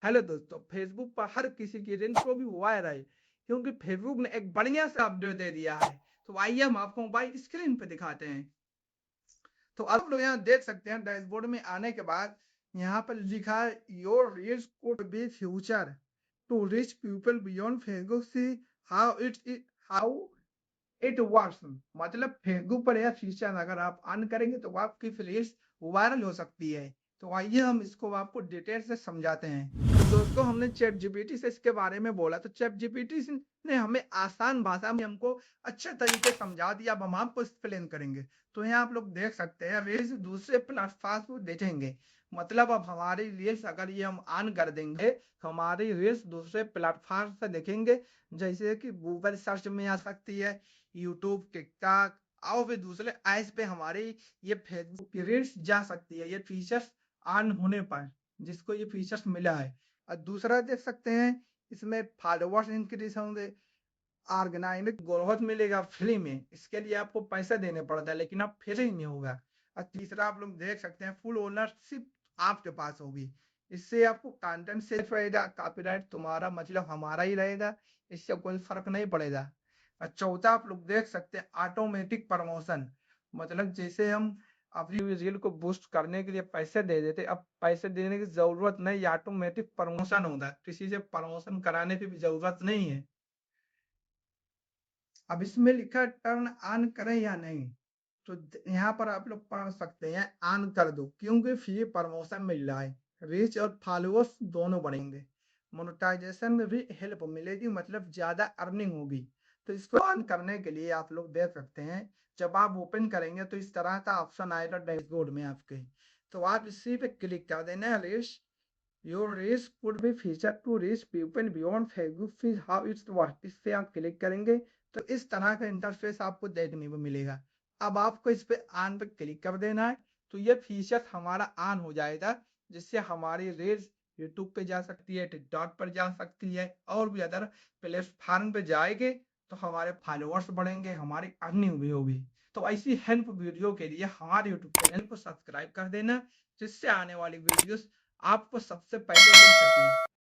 Hello दोस्तों, Facebook पर हर किसी की रील्स को भी वायरल है क्योंकि फेसबुक ने एक बढ़िया सा अपडेट दे दिया है। तो आइए हम आपको मोबाइल स्क्रीन पे दिखाते हैं। तो आप लोग यहाँ देख सकते हैं, डैशबोर्ड में आने के बाद यहाँ पर लिखा है your reels could be future to reach people beyond Facebook see how it works. मतलब फेसबुक पर यह फीचर अगर आप ऑन करेंगे तो आपकी रील्स वायरल हो सकती है। तो आइए हम इसको आपको डिटेल से समझाते हैं। तो दोस्तों, हमने चैट जीपीटी से इसके बारे में बोला, तो चैट जीपीटी ने हमें आसान भाषा में हमको अच्छे तरीके समझा दिया। अब हम आपको एक्सप्लेन करेंगे। तो यहाँ आप लोग देख सकते हैं रील्स दूसरे प्लेटफॉर्म पर देखेंगे। मतलब अब हमारी रील्स अगर ये हम ऑन कर देंगे तो हमारी रील्स दूसरे प्लेटफॉर्म से देखेंगे। जैसे कि गूगल सर्च में आ सकती है, यूट्यूब, टिकटॉक और भी दूसरे ऐप्स पे हमारी ये फेसबुक की रील्स जा सकती है, ये फीचर्स ऑन होने पर, जिसको ये फीचर्स मिला है। और दूसरा देख सकते हैं, इसमें फॉलोअर्स इंक्रीज होंगे, ऑर्गेनाइज ग्रोथ मिलेगा फ्री में। इसके लिए आपको पैसे देने पड़ता है, लेकिन अब फ्री में होगा। और तीसरा आप लोग देख सकते हैं, फुल ओनरशिप आपके पास होगी। इससे आपको कंटेंट सेफ रहेगा, कॉपीराइट तुम्हारा मतलब हमारा ही रहेगा, इससे कोई फर्क नहीं पड़ेगा। और चौथा आप लोग देख सकते हैं, ऑटोमेटिक प्रमोशन। मतलब जैसे हम अपनी रील को बूस्ट करने के लिए पैसे दे देते, अब पैसे देने की जरूरत नहीं, ऑटोमेटिक प्रमोशन होता है, किसी से प्रमोशन कराने की भी जरूरत नहीं है। अब इसमें लिखा टर्न ऑन करें या नहीं, तो यहाँ पर आप लोग पढ़ सकते हैं ऑन कर दो, क्योंकि फ्री प्रमोशन मिल रहा है, रीच और फॉलोअर्स दोनों बढ़ेंगे, मोनेटाइजेशन में भी हेल्प मिलेगी, मतलब ज्यादा अर्निंग होगी। तो इसको ऑन करने के लिए आप लोग देख सकते हैं, जब आप ओपन करेंगे तो इस तरह का ऑप्शन आएगा डैशबोर्ड में आपके। तो आप इसी पे क्लिक कर देना है, reach your reach could be feature to reach people beyond Facebook feed how it's work. इस पे आप क्लिक करेंगे तो इस तरह का इंटरफेस आपको देखने को मिलेगा। अब आपको इस पे ऑन पे क्लिक कर देना है, तो ये फीचर हमारा ऑन हो जाएगा, जिससे हमारी रील्स यूट्यूब पे जा सकती है, टिकटॉक पर जा सकती है, और भी अदर प्लेटफॉर्म पे जाएंगे तो हमारे फॉलोअर्स बढ़ेंगे, हमारी अर्निंग भी होगी। तो ऐसी हेल्प वीडियो के लिए हमारे यूट्यूब चैनल को सब्सक्राइब कर देना, जिससे आने वाली वीडियोस आपको सबसे पहले मिल सके।